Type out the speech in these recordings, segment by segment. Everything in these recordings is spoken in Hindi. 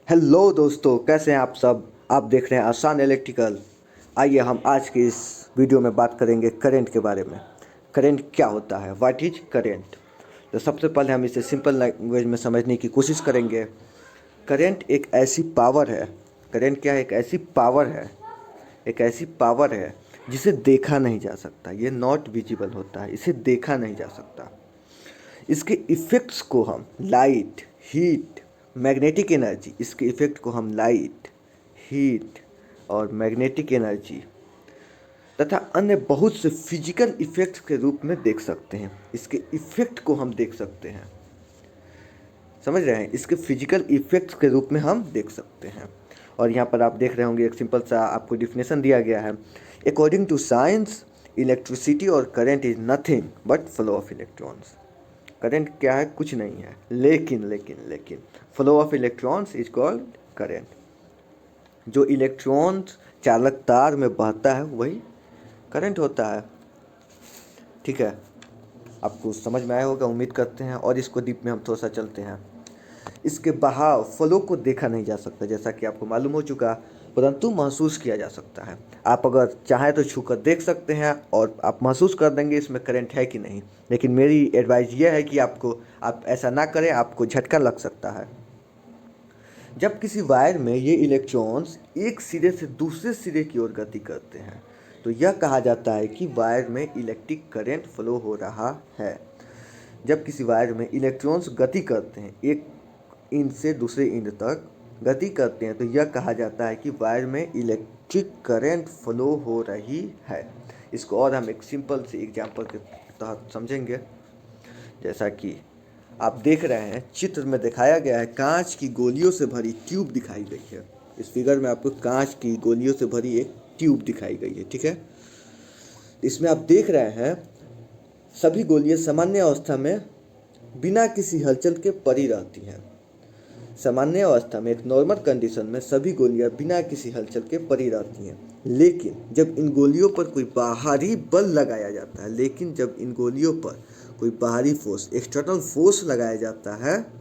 हेलो दोस्तों, कैसे हैं आप सब। आप देख रहे हैं आसान इलेक्ट्रिकल। आइए हम आज की इस वीडियो में बात करेंगे करंट के बारे में। करंट क्या होता है, व्हाट इज करंट। तो सबसे पहले हम इसे सिंपल लैंग्वेज में समझने की कोशिश करेंगे। करंट एक ऐसी पावर है। करंट क्या है, एक ऐसी पावर है, एक ऐसी पावर है जिसे देखा नहीं जा सकता। ये नॉट विजिबल होता है, इसे देखा नहीं जा सकता। इसके इफ़ेक्ट्स को हम लाइट, हीट, मैग्नेटिक एनर्जी, इसके इफ़ेक्ट को हम लाइट, हीट और मैग्नेटिक एनर्जी तथा अन्य बहुत से फिजिकल इफ़ेक्ट्स के रूप में देख सकते हैं। इसके इफ़ेक्ट को हम देख सकते हैं, समझ रहे हैं। इसके फिजिकल इफ़ेक्ट्स के रूप में हम देख सकते हैं। और यहाँ पर आप देख रहे होंगे एक सिंपल सा आपको डिफिनेशन दिया गया है। अकॉर्डिंग टू साइंस, इलेक्ट्रिसिटी और current is nothing but flow of electrons. Current क्या है, कुछ नहीं है, लेकिन लेकिन लेकिन flow of electrons is called current. जो इलेक्ट्रॉन्स चालक तार में बहता है वही करंट होता है। ठीक है, आपको समझ में आया होगा, उम्मीद करते हैं। और इसको डीप में हम थोड़ा सा चलते हैं। इसके बहाव, फ्लो को देखा नहीं जा सकता जैसा कि आपको मालूम हो चुका, परंतु महसूस किया जा सकता है। आप अगर चाहें तो छूकर देख सकते हैं और आप महसूस कर देंगे इसमें करंट है कि नहीं। लेकिन मेरी एडवाइस ये है कि आप ऐसा ना करें, आपको झटका लग सकता है। जब किसी वायर में ये इलेक्ट्रॉन्स एक सिरे से दूसरे सिरे की ओर गति करते हैं तो यह कहा जाता है कि वायर में इलेक्ट्रिक करंट फ्लो हो रहा है। जब किसी वायर में इलेक्ट्रॉन्स गति करते हैं, एक इंड से दूसरे इंड तक गति करते हैं, तो यह कहा जाता है कि वायर में इलेक्ट्रिक करंट फ्लो हो रही है। इसको और हम एक सिंपल से एग्जांपल के तहत समझेंगे। जैसा कि आप देख रहे हैं, चित्र में दिखाया गया है, कांच की गोलियों से भरी ट्यूब दिखाई गई है। इस फिगर में आपको कांच की गोलियों से भरी एक ट्यूब दिखाई गई है। ठीक है, इसमें आप देख रहे हैं सभी गोलियां सामान्य अवस्था में बिना किसी हलचल के पड़ी रहती हैं। सामान्य अवस्था में, एक नॉर्मल कंडीशन में, सभी गोलियां बिना किसी हलचल के पड़ी रहती हैं। लेकिन जब इन गोलियों पर कोई बाहरी बल लगाया जाता है, लेकिन जब इन गोलियों पर कोई बाहरी फोर्स, एक्सटर्नल फोर्स लगाया जाता है,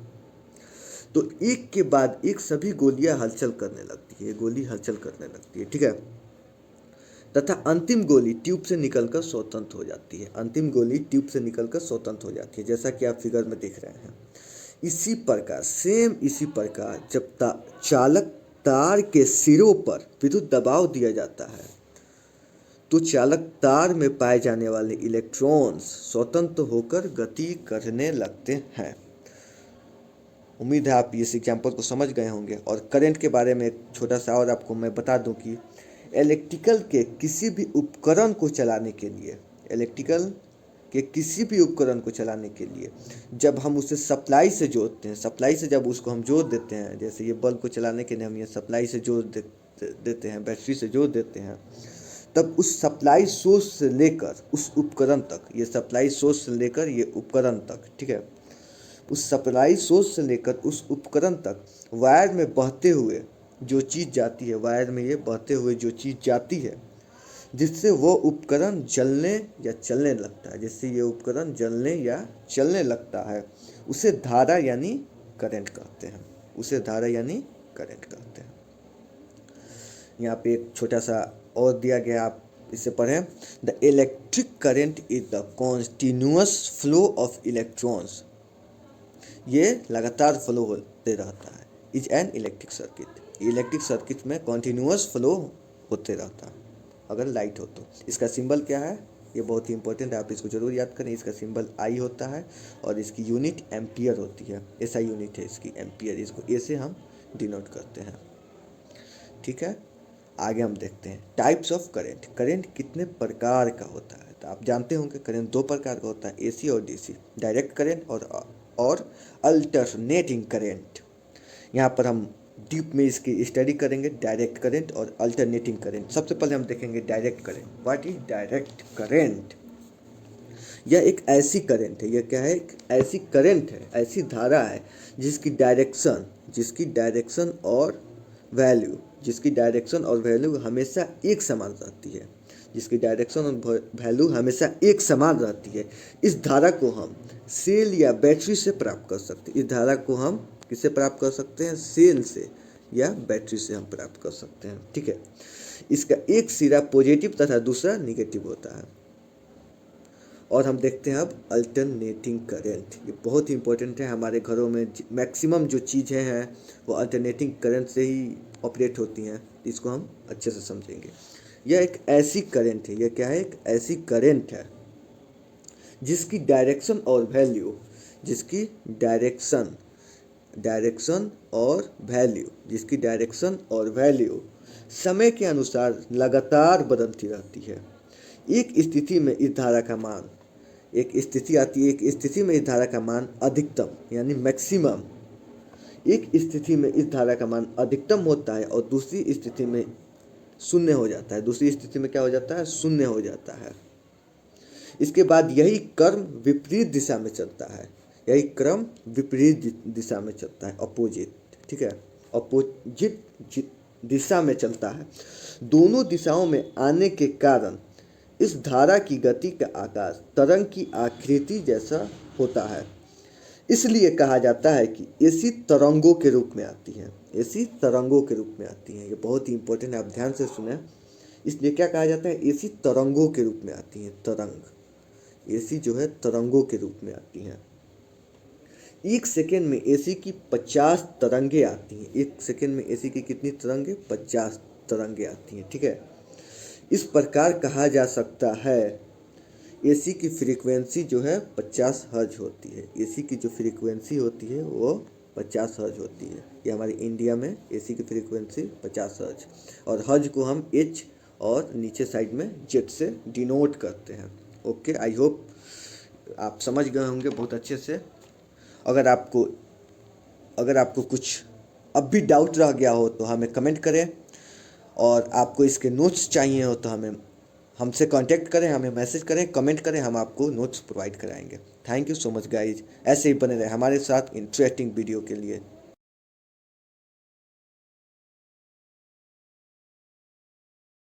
तो एक के बाद एक सभी गोलियां हलचल करने लगती है। गोली हलचल करने लगती है। ठीक है, तथा अंतिम गोली ट्यूब से निकलकर स्वतंत्र हो जाती है। अंतिम गोली ट्यूब से निकलकर स्वतंत्र हो जाती है, जैसा कि आप फिगर में देख रहे हैं। इसी प्रकार, सेम इसी प्रकार, जब चालक तार के सिरों पर विद्युत दबाव दिया जाता है तो चालक तार में पाए जाने वाले इलेक्ट्रॉन्स स्वतंत्र होकर गति करने लगते हैं। उम्मीद है आप इस एग्जाम्पल को समझ गए होंगे। और करंट के बारे में एक छोटा सा और आपको मैं बता दूं कि इलेक्ट्रिकल के किसी भी उपकरण को चलाने के लिए, इलेक्ट्रिकल के किसी भी उपकरण को चलाने के लिए जब हम उसे सप्लाई से जोड़ते हैं, सप्लाई से जब उसको हम जोड़ देते हैं, जैसे ये बल्ब को चलाने के लिए हम ये सप्लाई से जोड़ देते हैं, बैटरी से जोड़ देते हैं, तब उस सप्लाई सोर्स से लेकर उस उपकरण तक, ये सप्लाई सोर्स से लेकर ये उपकरण तक, ठीक है, उस सप्लाई सोर्स से लेकर उस उपकरण तक वायर में बहते हुए जो चीज़ जाती है, वायर में ये बहते हुए जो चीज़ जाती है, जिससे वो उपकरण जलने या चलने लगता है, जिससे ये उपकरण जलने या चलने लगता है, उसे धारा यानी करंट कहते हैं। उसे धारा यानी करंट कहते हैं। यहाँ पे एक छोटा सा और दिया गया, आप इसे पढ़ें। The electric current is the continuous flow of electrons. ये लगातार फ्लो होते रहता है। Is an electric circuit. Electric circuit में कॉन्टिन्यूअस फ्लो होते रहता है अगर लाइट हो तो। इसका सिंबल क्या है, ये बहुत ही इंपॉर्टेंट है, आप इसको जरूर याद करें। इसका सिंबल आई होता है और इसकी यूनिट एम्पियर होती है। ऐसा यूनिट है इसकी, एम्पियर। इसको ए से हम डिनोट करते हैं। ठीक है, आगे हम देखते हैं टाइप्स ऑफ करंट। करंट कितने प्रकार का होता है, तो आप जानते होंगे करंट दो प्रकार का होता है, एसी और डीसी। डायरेक्ट करंट और अल्टरनेटिंग करंट। यहाँ पर हम डीप में इसकी स्टडी करेंगे, डायरेक्ट करंट और अल्टरनेटिंग करंट। सबसे पहले हम देखेंगे direct current. What is direct current. यह एक ऐसी करंट है, यह क्या है, एक ऐसी करंट है, ऐसी धारा है जिसकी डायरेक्शन और वैल्यू हमेशा एक समान रहती है। जिसकी डायरेक्शन और वैल्यू हमेशा एक समान रहती है। इस धारा को हम सेल या बैटरी से प्राप्त कर सकते हैं। इस धारा को हम किससे प्राप्त कर सकते हैं, सेल से या बैटरी से हम प्राप्त कर सकते हैं। ठीक है, इसका एक सिरा पॉजिटिव तथा दूसरा निगेटिव होता है। और हम देखते हैं अब अल्टरनेटिंग करंट। ये बहुत ही इंपॉर्टेंट है। हमारे घरों में मैक्सिमम जो चीज़ें हैं वो अल्टरनेटिंग करंट से ही ऑपरेट होती हैं। इसको हम अच्छे से समझेंगे। यह एक ऐसी करंट है, यह क्या है, एक ऐसी करंट है जिसकी डायरेक्शन और वैल्यू, जिसकी डायरेक्शन जिसकी डायरेक्शन और वैल्यू समय के अनुसार लगातार बदलती रहती है। एक स्थिति में इस धारा का मान, एक स्थिति आती है, एक स्थिति में इस धारा का मान अधिकतम यानी मैक्सिमम, एक स्थिति में इस धारा का मान अधिकतम होता है और दूसरी स्थिति में शून्य हो जाता है। दूसरी स्थिति में क्या हो जाता है, शून्य हो जाता है। इसके बाद यही क्रम विपरीत दिशा में चलता है, यही क्रम विपरीत दिशा में चलता है, अपोजिट। ठीक है, अपोजिट दिशा में चलता है। दोनों दिशाओं में आने के कारण इस धारा की गति का आकार तरंग की आकृति जैसा होता है। इसलिए कहा जाता है कि एसी तरंगों के रूप में आती हैं, एसी तरंगों के रूप में आती हैं। ये बहुत ही इंपॉर्टेंट है, आप ध्यान से सुने। इसलिए क्या कहा जाता है, एसी तरंगों के रूप में आती हैं। तरंग, एसी जो है तरंगों के रूप में आती हैं। एक सेकेंड में एसी की 50 तरंगे आती हैं। एक सेकेंड में एसी की कितनी तरंगे, 50 तरंगे आती हैं। ठीक है, इस प्रकार कहा जा सकता है एसी की फ्रीक्वेंसी जो है 50 हर्ज होती है। एसी की जो फ्रीक्वेंसी होती है वो 50 हर्ज होती है। ये हमारे इंडिया में एसी की फ्रीक्वेंसी 50 हर्ज, और हर्ज को हम एच और नीचे साइड में जेट से डिनोट करते हैं। ओके, आई होप आप समझ गए होंगे बहुत अच्छे से। अगर आपको कुछ अब भी डाउट रह गया हो तो हमें कमेंट करें, और आपको इसके नोट्स चाहिए हो तो हमसे कांटेक्ट करें, हमें मैसेज करें, कमेंट करें, हम आपको नोट्स प्रोवाइड कराएंगे। Thank you so much guys. ऐसे ही बने रहे हमारे साथ इंटरेस्टिंग वीडियो के लिए।